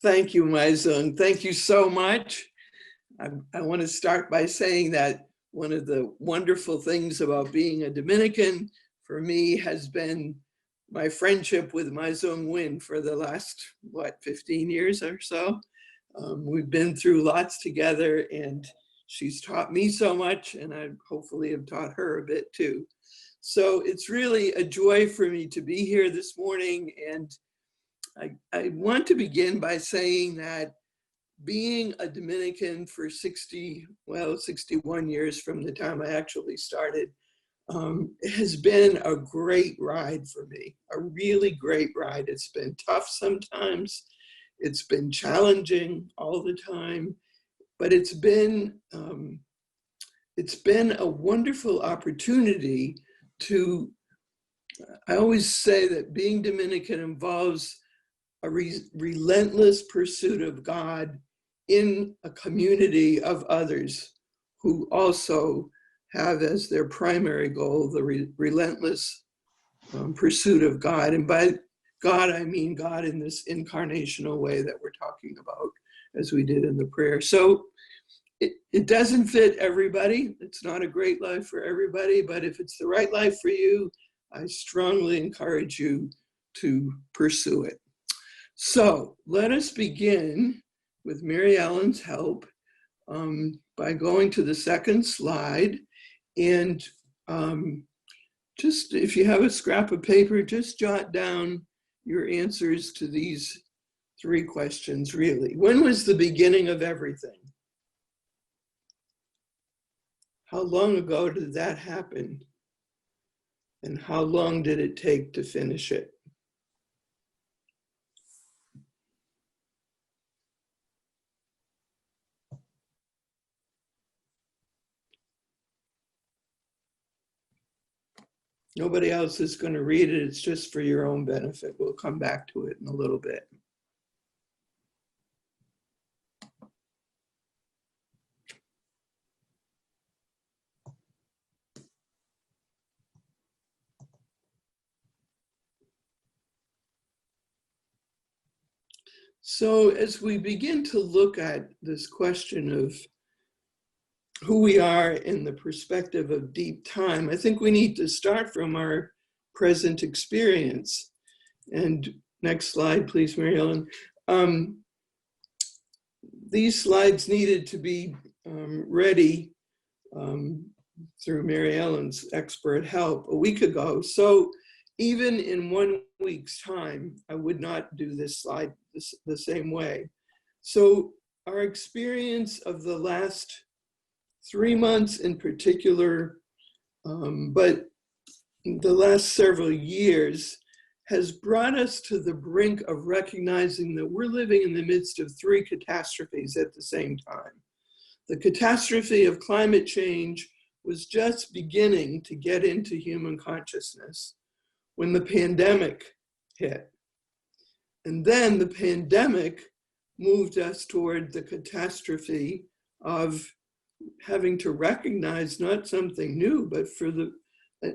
Thank you, Maizung. Thank you so much. I want to start by saying that one of the wonderful things about being a Dominican for me has been my friendship with Maizung Win for the last, 15 years or so. We've been through lots together, and she's taught me so much, and I hopefully have taught her a bit too. So it's really a joy for me to be here this morning, and I want to begin by saying that being a Dominican for 61 years from the time I actually started, has been a great ride for me, a really great ride. It's been tough sometimes, it's been challenging all the time, but it's been a wonderful opportunity to, I always say that being Dominican involves a relentless pursuit of God in a community of others who also have as their primary goal the relentless pursuit of God. And by God, I mean God in this incarnational way that we're talking about, as we did in the prayer. So it doesn't fit everybody. It's not a great life for everybody, but if it's the right life for you, I strongly encourage you to pursue it. So let us begin with Mary Ellen's help by going to the second slide. And just if you have a scrap of paper, just jot down your answers to these three questions, really. When was the beginning of everything? How long ago did that happen? And how long did it take to finish it? Nobody else is going to read it. It's just for your own benefit. We'll come back to it in a little bit. So as we begin to look at this question of who we are in the perspective of deep time, I think we need to start from our present experience. And next slide, please, Mary Ellen. These slides needed to be ready through Mary Ellen's expert help a week ago. So even in 1 week's time, I would not do this slide the same way. So our experience of the last 3 months in particular, but the last several years, has brought us to the brink of recognizing that we're living in the midst of three catastrophes at the same time. The catastrophe of climate change was just beginning to get into human consciousness when the pandemic hit. And then the pandemic moved us toward the catastrophe of having to recognize not something new, but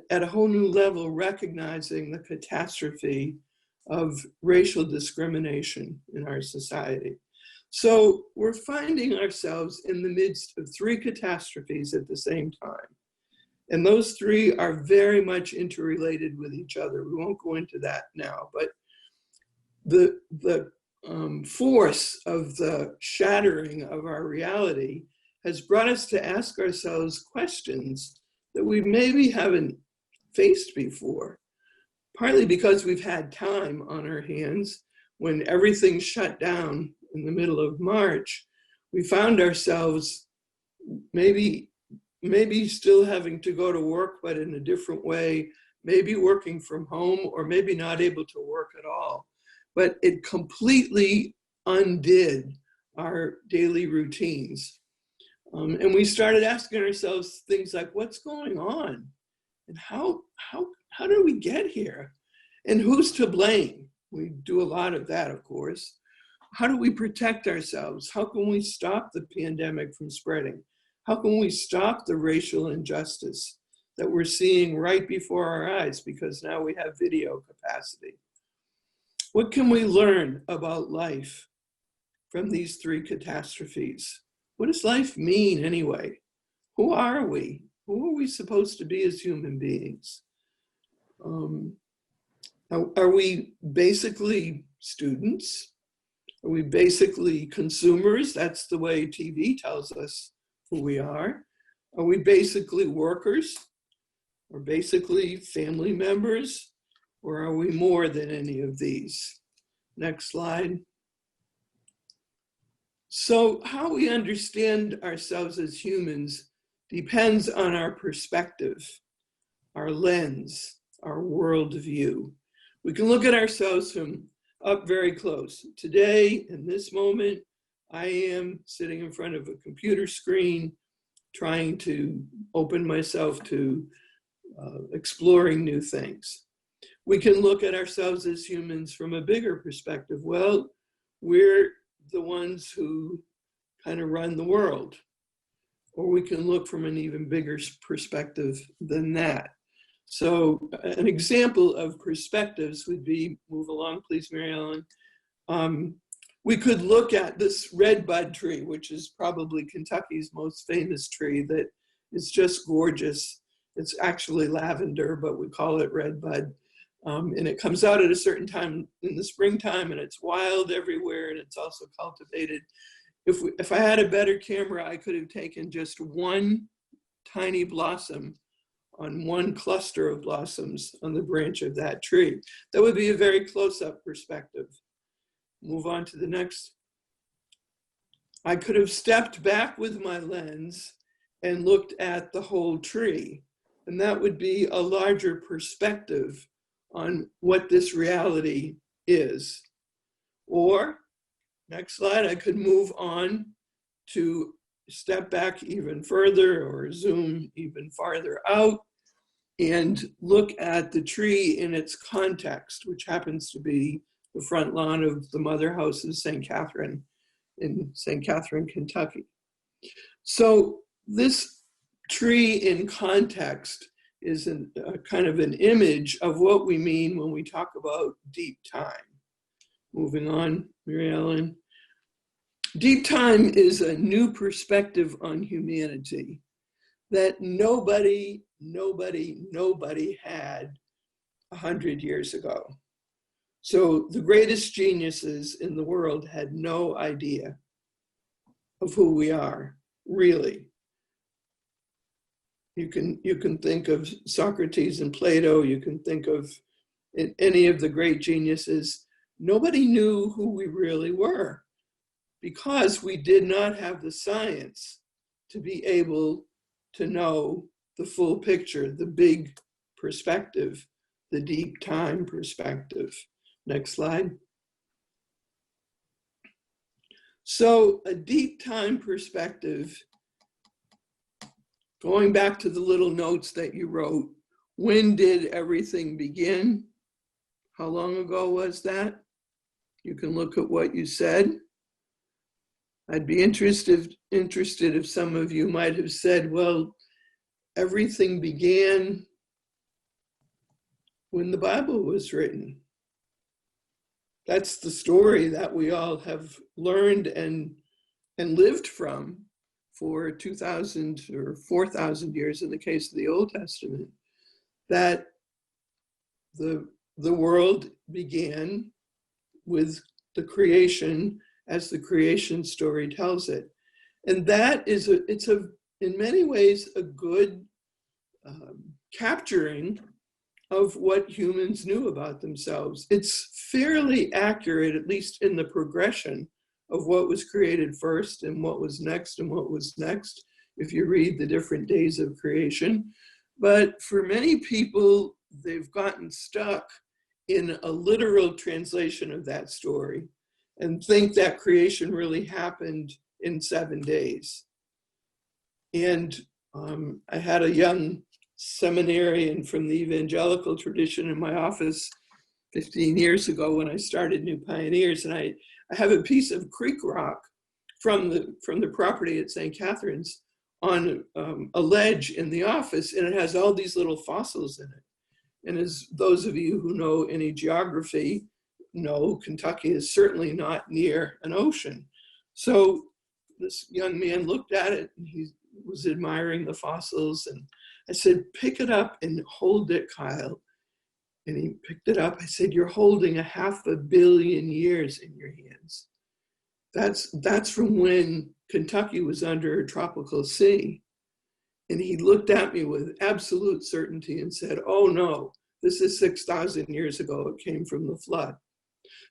at a whole new level, recognizing the catastrophe of racial discrimination in our society. So we're finding ourselves in the midst of three catastrophes at the same time. And those three are very much interrelated with each other. We won't go into that now, but the force of the shattering of our reality has brought us to ask ourselves questions that we maybe haven't faced before, partly because we've had time on our hands. When everything shut down in the middle of March, we found ourselves maybe still having to go to work, but in a different way, maybe working from home, or maybe not able to work at all. But it completely undid our daily routines. And we started asking ourselves things like, what's going on? And how did we get here? And who's to blame? We do a lot of that, of course. How do we protect ourselves? How can we stop the pandemic from spreading? How can we stop the racial injustice that we're seeing right before our eyes, because now we have video capacity? What can we learn about life from these three catastrophes. What does life mean anyway? Who are we? Who are we supposed to be as human beings? Are we basically students? Are we basically consumers? That's the way TV tells us who we are. Are we basically workers? Or basically family members? Or are we more than any of these? Next slide. So how we understand ourselves as humans depends on our perspective, our lens, our worldview. We can look at ourselves from up very close. Today, in this moment, I am sitting in front of a computer screen, trying to open myself to exploring new things. We can look at ourselves as humans from a bigger perspective. Well, we're the ones who kind of run the world. Or we can look from an even bigger perspective than that. So an example of perspectives would be, move along please, Mary Ellen. We could look at this redbud tree, which is probably Kentucky's most famous tree that is just gorgeous. It's actually lavender, but we call it redbud. And it comes out at a certain time in the springtime, and it's wild everywhere, and it's also cultivated. If I had a better camera, I could have taken just one tiny blossom on one cluster of blossoms on the branch of that tree. That would be a very close-up perspective. Move on to the next. I could have stepped back with my lens and looked at the whole tree, and that would be a larger perspective on what this reality is. Or, next slide, I could move on to step back even further or zoom even farther out and look at the tree in its context, which happens to be the front lawn of the mother house of St. Catherine in St. Catherine, Kentucky. So this tree in context is a kind of an image of what we mean when we talk about deep time. Moving on, Mary Ellen. Deep time is a new perspective on humanity that nobody had 100 years ago. So the greatest geniuses in the world had no idea of who we are, really. You can think of Socrates and Plato, you can think of any of the great geniuses. Nobody knew who we really were because we did not have the science to be able to know the full picture, the big perspective, the deep time perspective. Next slide. So a deep time perspective, going back to the little notes that you wrote, when did everything begin? How long ago was that? You can look at what you said. I'd be interested if some of you might have said, well, everything began when the Bible was written. That's the story that we all have learned and lived from for 2,000 or 4,000 years in the case of the Old Testament, that the world began with the creation as the creation story tells it. And that is, in many ways, a good capturing of what humans knew about themselves. It's fairly accurate, at least in the progression of what was created first and what was next and what was next, if you read the different days of creation. But for many people, they've gotten stuck in a literal translation of that story and think that creation really happened in 7 days. And I had a young seminarian from the evangelical tradition in my office 15 years ago when I started New Pioneers, and I have a piece of creek rock from the property at St. Catherine's on a ledge in the office, and it has all these little fossils in it. And as those of you who know any geography know, Kentucky is certainly not near an ocean. So this young man looked at it and he was admiring the fossils. And I said, pick it up and hold it, Kyle. And he picked it up. I said, you're holding 500 million years in your hands. That's from when Kentucky was under a tropical sea. And he looked at me with absolute certainty and said, oh no, this is 6,000 years ago. It came from the flood.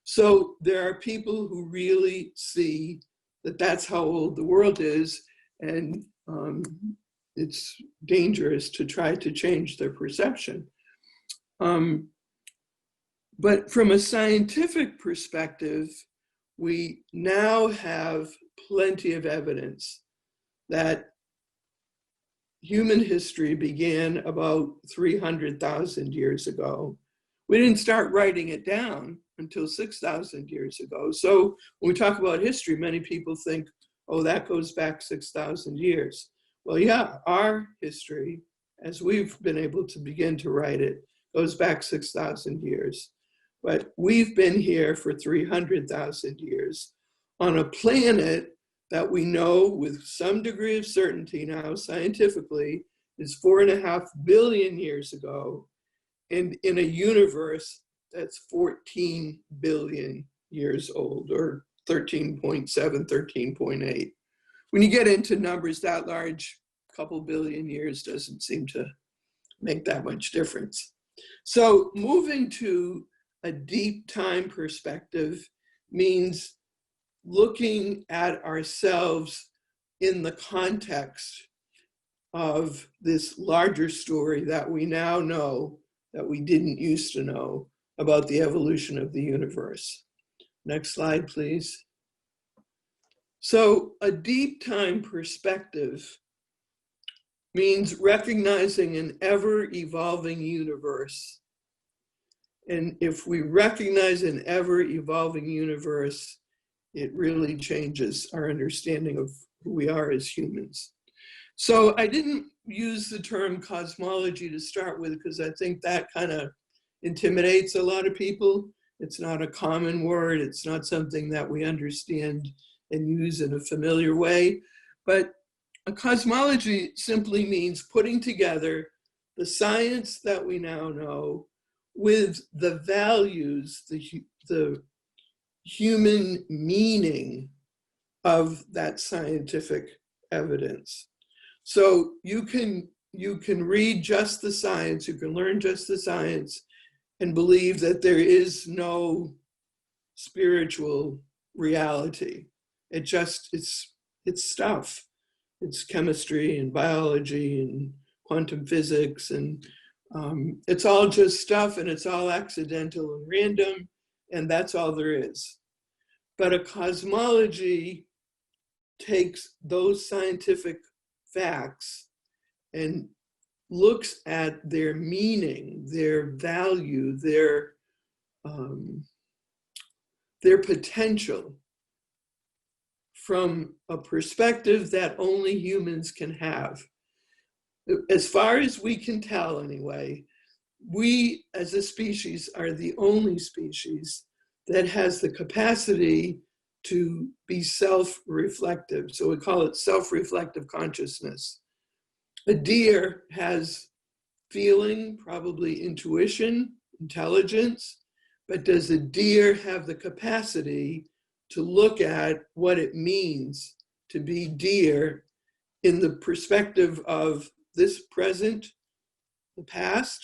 So there are people who really see that that's how old the world is. And it's dangerous to try to change their perception. But from a scientific perspective, we now have plenty of evidence that human history began about 300,000 years ago. We didn't start writing it down until 6,000 years ago. So when we talk about history, many people think, oh, that goes back 6,000 years. Well, yeah, our history, as we've been able to begin to write it, goes back 6,000 years. But we've been here for 300,000 years on a planet that we know with some degree of certainty now scientifically is 4.5 billion years ago, and in a universe that's 14 billion years old, or 13.7, 13.8. When you get into numbers that large, a couple billion years doesn't seem to make that much difference. So moving to a deep time perspective means looking at ourselves in the context of this larger story that we now know that we didn't used to know about the evolution of the universe. Next slide, please. So a deep time perspective means recognizing an ever-evolving universe. And if we recognize an ever-evolving universe, it really changes our understanding of who we are as humans. So I didn't use the term cosmology to start with because I think that kind of intimidates a lot of people. It's not a common word. It's not something that we understand and use in a familiar way. But a cosmology simply means putting together the science that we now know with the values, the human meaning of that scientific evidence. So you can read just the science, you can learn just the science and believe that there is no spiritual reality. It's stuff. It's chemistry and biology and quantum physics, and it's all just stuff, and it's all accidental and random, and that's all there is. But a cosmology takes those scientific facts and looks at their meaning, their value, their potential from a perspective that only humans can have. As far as we can tell anyway, we as a species are the only species that has the capacity to be self-reflective. So we call it self-reflective consciousness. A deer has feeling, probably intuition, intelligence, but does a deer have the capacity to look at what it means to be deer in the perspective of this present, the past,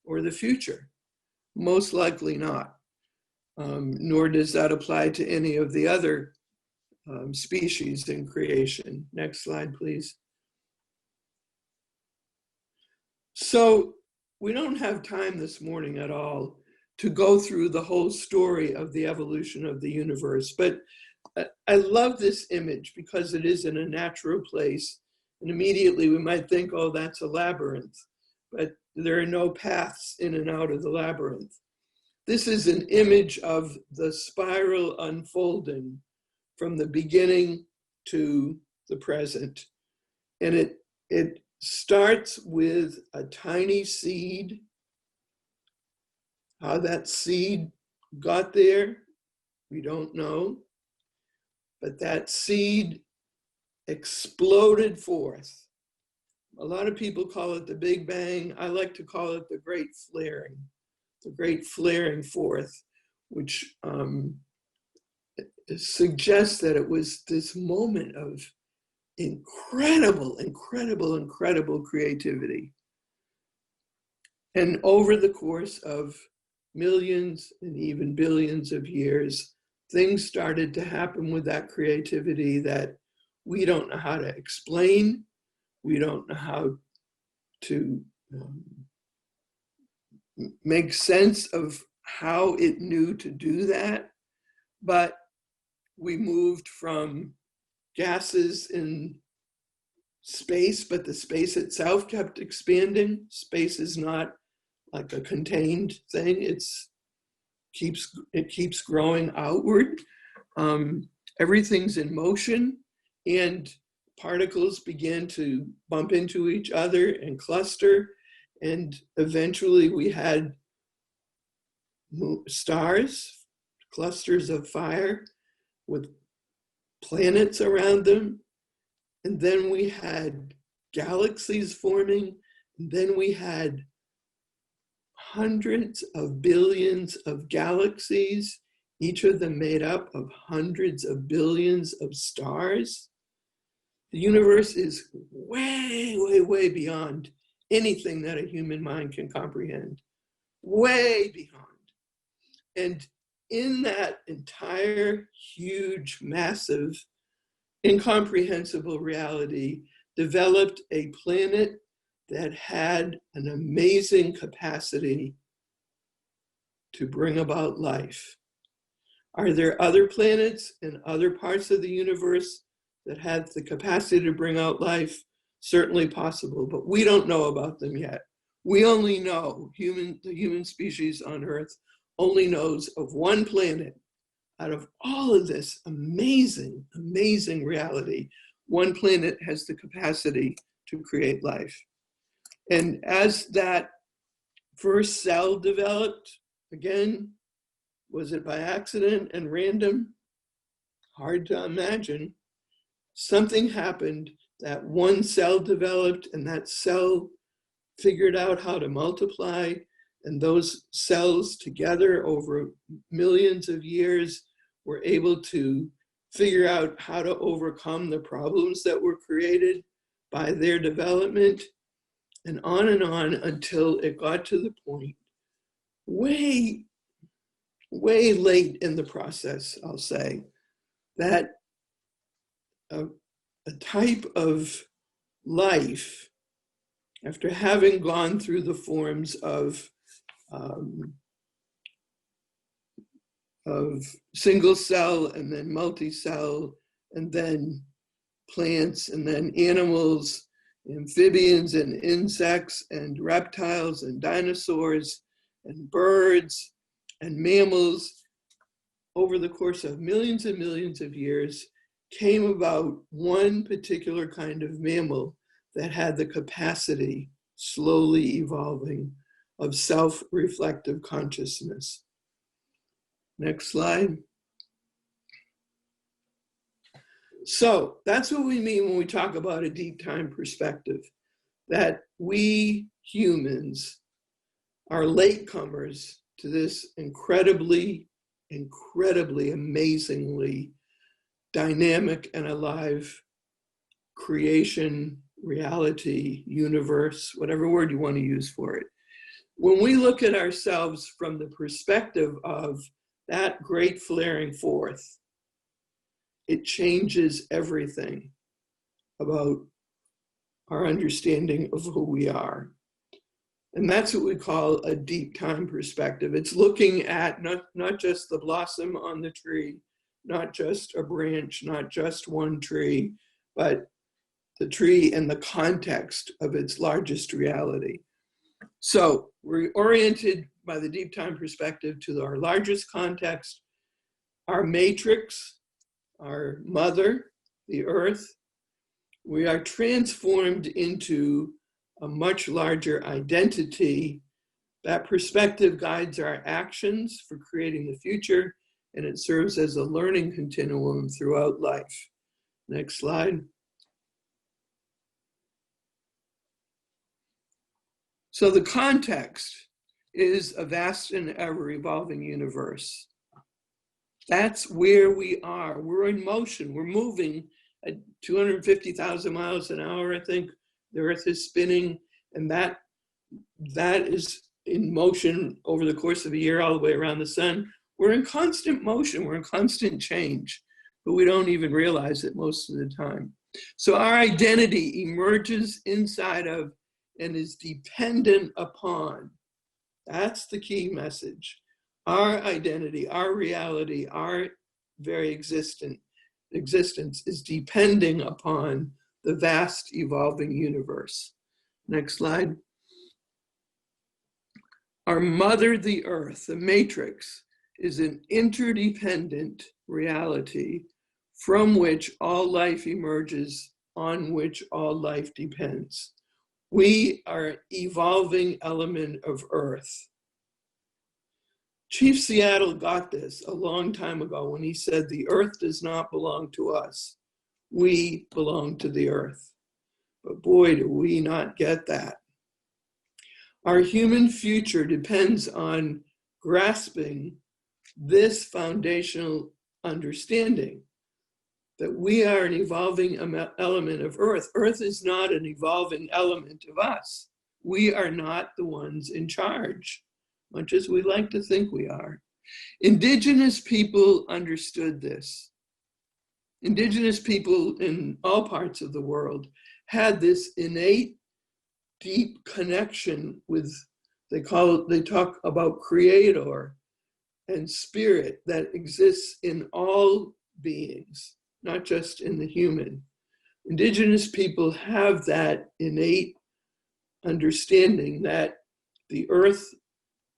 or the future? Most likely not. Nor does that apply to any of the other species in creation. Next slide, please. So we don't have time this morning at all to go through the whole story of the evolution of the universe, but I love this image because it is in a natural place, and immediately we might think, oh, that's a labyrinth, but there are no paths in and out of the labyrinth. This is an image of the spiral unfolding from the beginning to the present. And it starts with a tiny seed. How that seed got there, we don't know. but that seed exploded forth. A lot of people call it the Big Bang. I like to call it the Great Flaring Forth, which suggests that it was this moment of incredible creativity. And over the course of millions and even billions of years, things started to happen with that creativity that we don't know how to explain. We don't know how to make sense of how it knew to do that. But we moved from gases in space, but the space itself kept expanding. Space is not like a contained thing. It keeps growing outward. Everything's in motion, and particles begin to bump into each other and cluster. And eventually we had stars, clusters of fire with planets around them. And then we had galaxies forming. And then we had hundreds of billions of galaxies, each of them made up of hundreds of billions of stars. The universe is way beyond anything that a human mind can comprehend. Way beyond. And in that entire huge, massive, incomprehensible reality developed a planet that had an amazing capacity to bring about life. Are there other planets in other parts of the universe that have the capacity to bring out life? Certainly possible, but we don't know about them yet. We only know, the human species on Earth only knows of one planet out of all of this amazing reality. One planet has the capacity to create life. And as that first cell developed, again, was it by accident and random? Hard to imagine. Something happened, that one cell developed, and that cell figured out how to multiply, and those cells together over millions of years were able to figure out how to overcome the problems that were created by their development, and on until it got to the point way late in the process, I'll say, that a type of life, after having gone through the forms of single cell and then multi-cell and then plants and then animals, amphibians and insects and reptiles and dinosaurs and birds and mammals, over the course of millions and millions of years, came about one particular kind of mammal that had the capacity, slowly evolving, of self-reflective consciousness. Next slide. So that's what we mean when we talk about a deep time perspective, that we humans are latecomers to this incredibly, amazingly dynamic and alive creation, reality, universe, whatever word you want to use for it. When we look at ourselves from the perspective of that great flaring forth, it changes everything about our understanding of who we are. And that's what we call a deep time perspective. It's looking at not just the blossom on the tree, not just a branch, not just one tree, but the tree in the context of its largest reality. So we're oriented by the deep time perspective to our largest context, our matrix, our mother, the earth. We are transformed into a much larger identity. That perspective guides our actions for creating the future, and it serves as a learning continuum throughout life. Next slide. So the context is a vast and ever-evolving universe. That's where we are. We're in motion. We're moving at 250,000 miles an hour, I think. The Earth is spinning, and that is in motion over the course of a year all the way around the sun. We're in constant motion. We're in constant change, but we don't even realize it most of the time. So our identity emerges inside of and is dependent upon. That's the key message. Our identity, our reality, our very existence is depending upon the vast evolving universe. Next slide. Our mother, the earth, the matrix, is an interdependent reality from which all life emerges, on which all life depends. We are an evolving element of earth. Chief Seattle got this a long time ago when he said, the earth does not belong to us. We belong to the earth. But boy, do we not get that. Our human future depends on grasping this foundational understanding that we are an evolving element of earth. Earth is not an evolving element of us. We are not the ones in charge, much as we like to think we are. Indigenous people understood this. Indigenous people in all parts of the world had this innate, deep connection with, they talk about creator and spirit that exists in all beings, not just in the human. Indigenous people have that innate understanding that the earth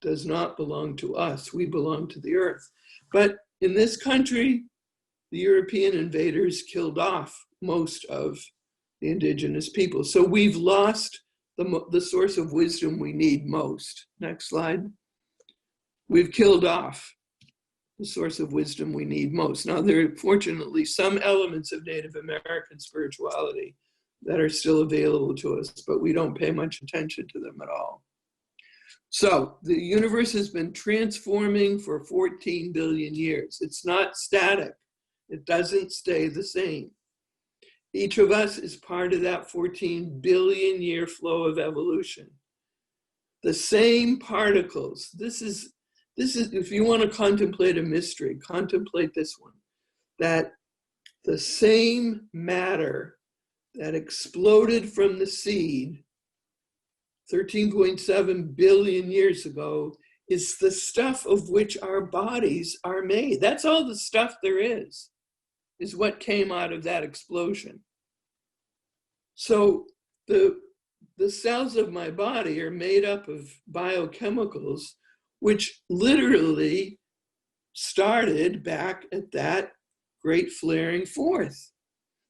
does not belong to us. We belong to the earth. But in this country, the European invaders killed off most of the indigenous people. So we've lost the source of wisdom we need most. Next slide. We've killed off the source of wisdom we need most. Now, there are fortunately some elements of Native American spirituality that are still available to us, but we don't pay much attention to them at all. So the universe has been transforming for 14 billion years. It's not static. It doesn't stay the same. Each of us is part of that 14 billion year flow of evolution. The same particles, this is, if you want to contemplate a mystery, contemplate this one, that the same matter that exploded from the seed 13.7 billion years ago is the stuff of which our bodies are made. That's all the stuff there is what came out of that explosion. So the cells of my body are made up of biochemicals, which literally started back at that great flaring forth.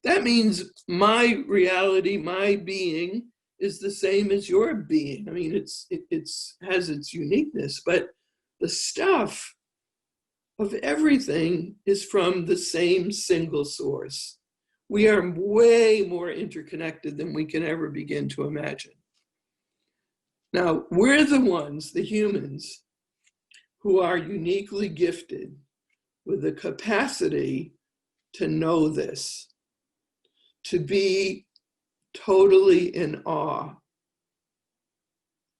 That means my reality, my being, is the same as your being. I mean, it has its uniqueness, but the stuff of everything is from the same single source. We are way more interconnected than we can ever begin to imagine. Now, we're the ones, the humans, who are uniquely gifted with the capacity to know this, to be totally in awe,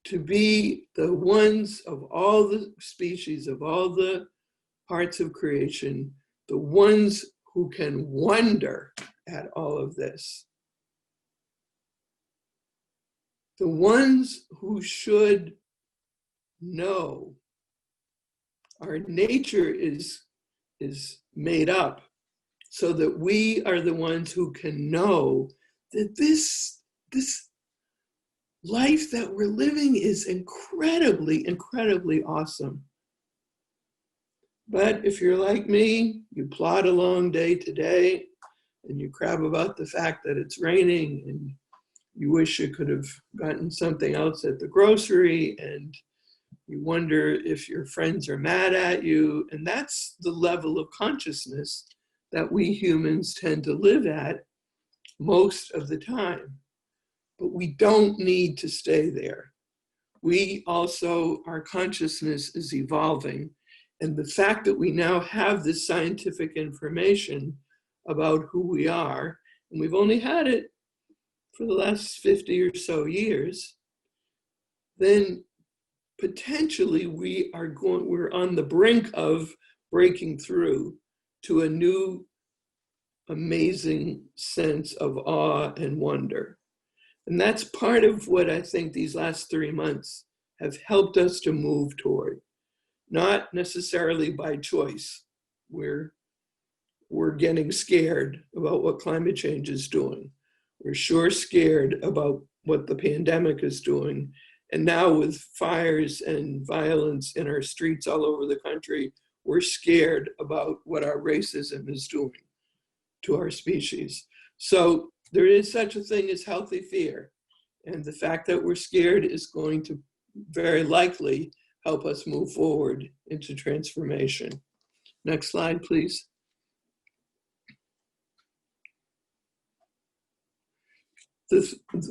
to be the ones of all the species, of all the parts of creation, the ones who can wonder at all of this. The ones who should know. Our nature is made up so that we are the ones who can know that this life that we're living is incredibly, incredibly awesome. But if you're like me, you plod along day to day and you crab about the fact that it's raining and you wish you could have gotten something else at the grocery, and You wonder if your friends are mad at you. And that's the level of consciousness that we humans tend to live at most of the time. But we don't need to stay there. We also, our consciousness is evolving. And the fact that we now have this scientific information about who we are, and we've only had it for the last 50 or so years, then potentially we're on the brink of breaking through to a new amazing sense of awe and wonder. And that's part of what I think these last 3 months have helped us to move toward. Not necessarily by choice. We're getting scared about what climate change is doing. We're sure scared about what the pandemic is doing. And now with fires and violence in our streets all over the country, we're scared about what our racism is doing to our species. So there is such a thing as healthy fear. And the fact that we're scared is going to very likely help us move forward into transformation. Next slide, please.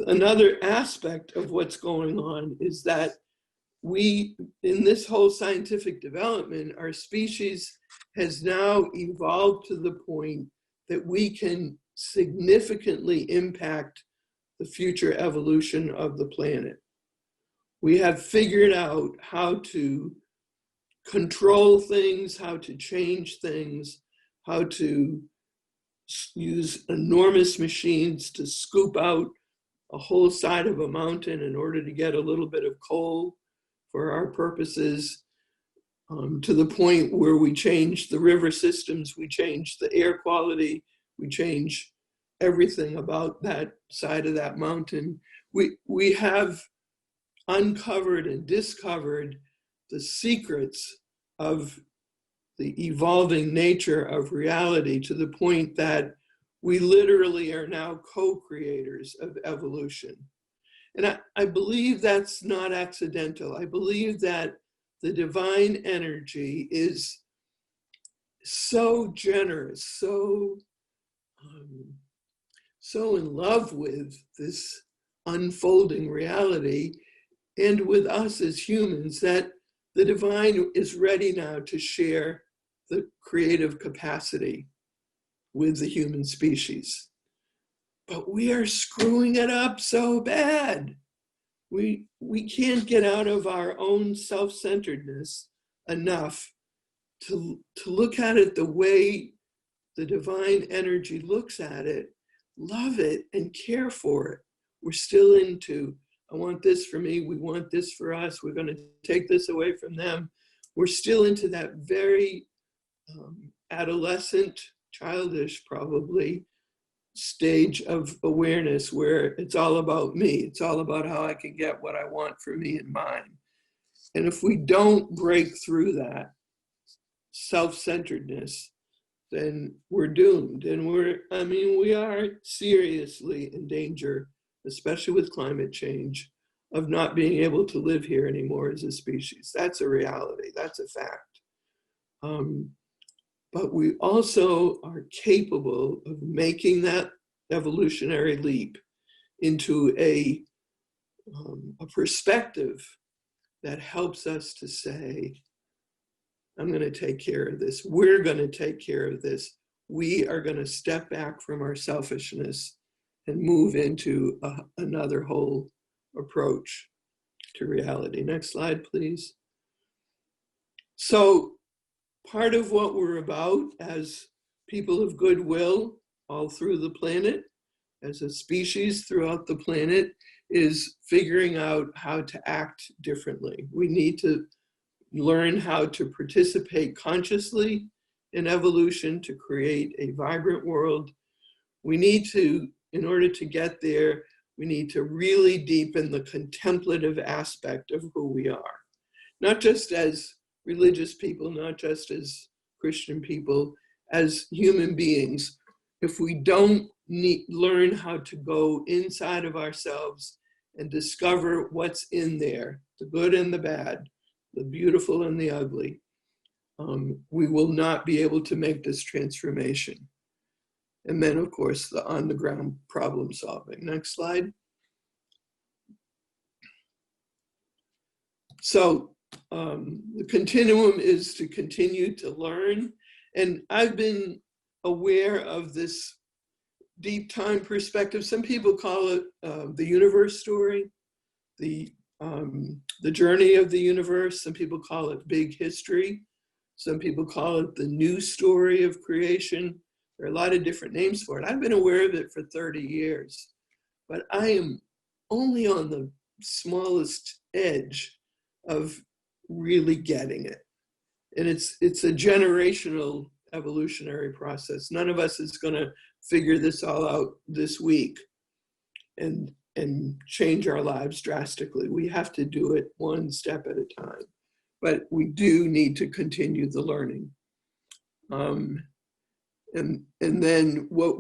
Another aspect of what's going on is that we, in this whole scientific development, our species has now evolved to the point that we can significantly impact the future evolution of the planet. We have figured out how to control things, how to change things, how to use enormous machines to scoop out a whole side of a mountain in order to get a little bit of coal for our purposes, to the point where we change the river systems, we change the air quality, we change everything about that side of that mountain. We have uncovered and discovered the secrets of the evolving nature of reality to the point that we literally are now co-creators of evolution. And I believe that's not accidental. I believe that the divine energy is so generous, so in love with this unfolding reality and with us as humans, that the divine is ready now to share the creative capacity with the human species. But we are screwing it up so bad. We can't get out of our own self-centeredness enough to look at it the way the divine energy looks at it, love it, and care for it. We're still into, I want this for me, we want this for us, we're going to take this away from them. We're still into that very adolescent, childish probably, stage of awareness where it's all about me. It's all about how I can get what I want for me and mine. And if we don't break through that self-centeredness, then we're doomed. And we are seriously in danger, especially with climate change, of not being able to live here anymore as a species. That's a reality, that's a fact. But we also are capable of making that evolutionary leap into a perspective that helps us to say, I'm going to take care of this. We're going to take care of this. We are going to step back from our selfishness and move into another whole approach to reality. Next slide, please. So part of what we're about as people of goodwill all through the planet, as a species throughout the planet, is figuring out how to act differently. We need to learn how to participate consciously in evolution to create a vibrant world. We need to, in order to get there, we need to really deepen the contemplative aspect of who we are. Not just as religious people, not just as Christian people, as human beings. If we don't learn how to go inside of ourselves and discover what's in there, the good and the bad, the beautiful and the ugly, we will not be able to make this transformation. And then, of course, the on-the-ground problem solving. Next slide. So the continuum is to continue to learn. And I've been aware of this deep time perspective. Some people call it the universe story, the journey of the universe. Some people call it big history. Some people call it the new story of creation. There are a lot of different names for it. I've been aware of it for 30 years, but I am only on the smallest edge of really getting it. And it's a generational evolutionary process. None of us is going to figure this all out this week and change our lives drastically. We have to do it one step at a time. But we do need to continue the learning. And then what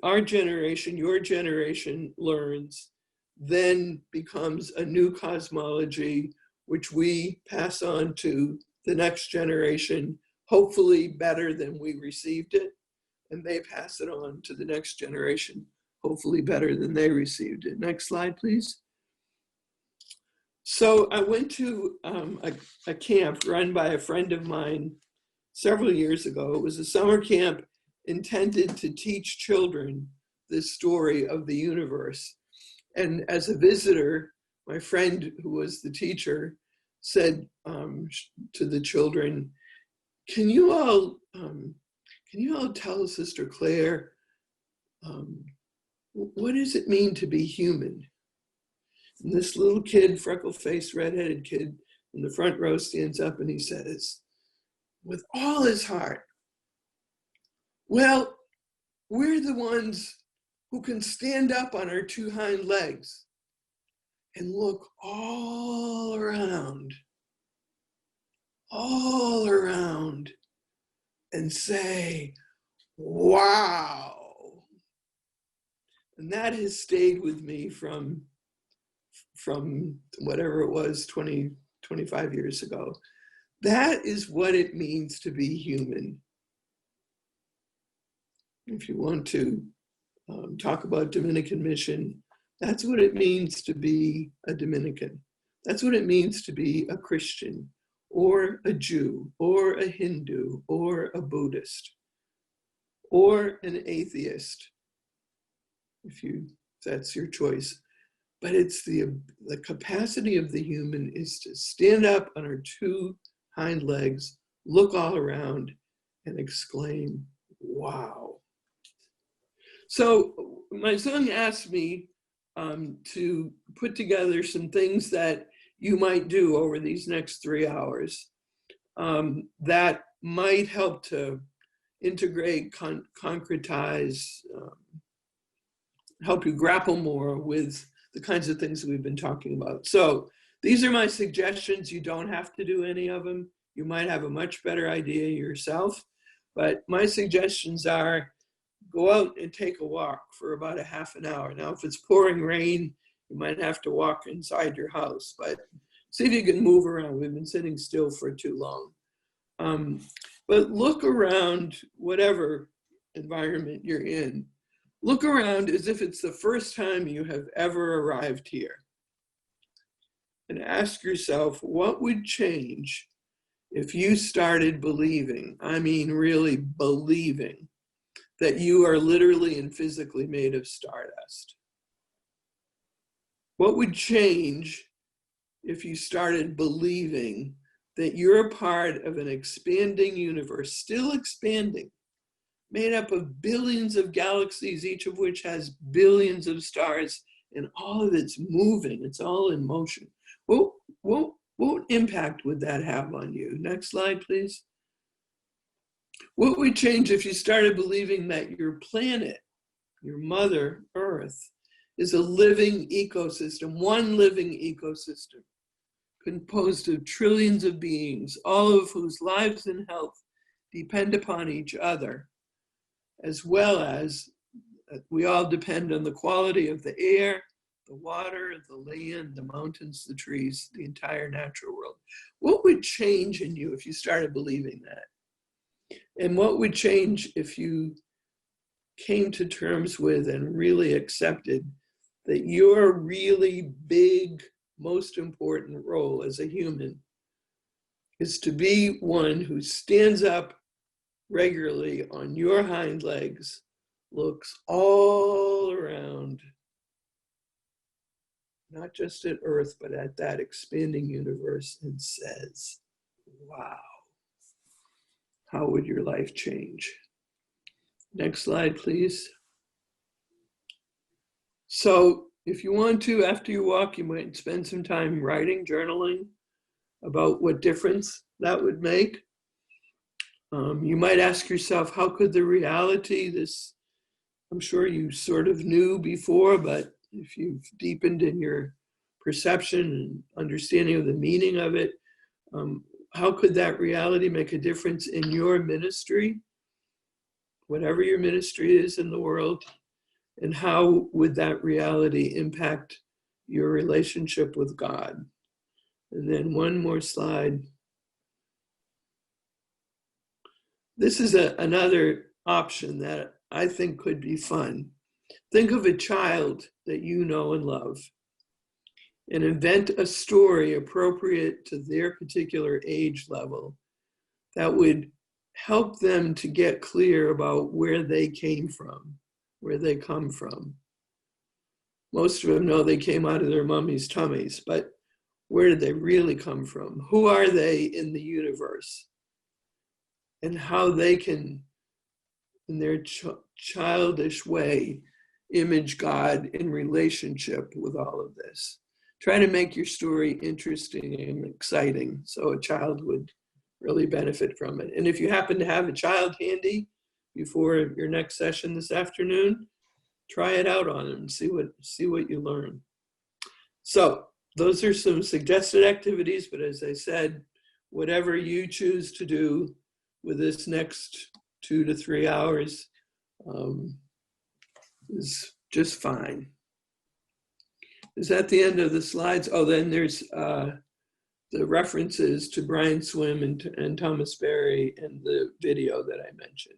our generation, your generation learns, then becomes a new cosmology, which we pass on to the next generation, hopefully better than we received it. And they pass it on to the next generation, hopefully better than they received it. Next slide, please. So I went to a camp run by a friend of mine several years ago. It was a summer camp intended to teach children this story of the universe. And as a visitor, my friend who was the teacher said to the children, can you all tell Sister Claire, what does it mean to be human? And this little kid, freckle-faced, redheaded kid in the front row stands up and he says, with all his heart, well, we're the ones who can stand up on our two hind legs and look all around, and say, wow. And that has stayed with me from whatever it was, 20, 25 years ago. That is what it means to be human. If you want to talk about Dominican mission, that's what it means to be a Dominican. That's what it means to be a Christian, or a Jew, or a Hindu, or a Buddhist, or an atheist, if that's your choice. But it's the capacity of the human is to stand up on our two hind legs, look all around, and exclaim, wow. So my son asked me to put together some things that you might do over these next 3 hours that might help to integrate, concretize, help you grapple more with the kinds of things that we've been talking about. So these are my suggestions. You don't have to do any of them. You might have a much better idea yourself, but my suggestions are go out and take a walk for about a half an hour. Now, if it's pouring rain, you might have to walk inside your house, but see if you can move around. We've been sitting still for too long. But look around, whatever environment you're in. Look around as if it's the first time you have ever arrived here. And ask yourself, what would change if you started believing, I mean really believing, that you are literally and physically made of stardust? What would change if you started believing that you're a part of an expanding universe, still expanding, made up of billions of galaxies, each of which has billions of stars, and all of it's moving, it's all in motion? What impact would that have on you? Next slide, please. What would change if you started believing that your planet, your mother Earth, is a living ecosystem, one living ecosystem, composed of trillions of beings, all of whose lives and health depend upon each other, as well as we all depend on the quality of the air, the water, the land, the mountains, the trees, the entire natural world. What would change in you if you started believing that? And what would change if you came to terms with and really accepted that your really big, most important role as a human is to be one who stands up regularly on your hind legs, looks all around, not just at Earth, but at that expanding universe, and says, wow, how would your life change? Next slide, please. So if you want to, after you walk, you might spend some time writing, journaling about what difference that would make. You might ask yourself, how could the reality, this, I'm sure you sort of knew before, but if you've deepened in your perception and understanding of the meaning of it, how could that reality make a difference in your ministry, whatever your ministry is in the world, and how would that reality impact your relationship with God? And then one more slide. This is another option that I think could be fun. Think of a child that you know and love and invent a story appropriate to their particular age level that would help them to get clear about where they came from, where they come from. Most of them know they came out of their mummy's tummies, but where did they really come from? Who are they in the universe? And how they can, in their childish way, image God in relationship with all of this. Try to make your story interesting and exciting so a child would really benefit from it. And if you happen to have a child handy before your next session this afternoon, try it out on them and see what you learn. So those are some suggested activities, but as I said, whatever you choose to do with this next 2 to 3 hours is just fine. Is that the end of the slides? Oh, then there's the references to Brian Swim and Thomas Berry and the video that I mentioned.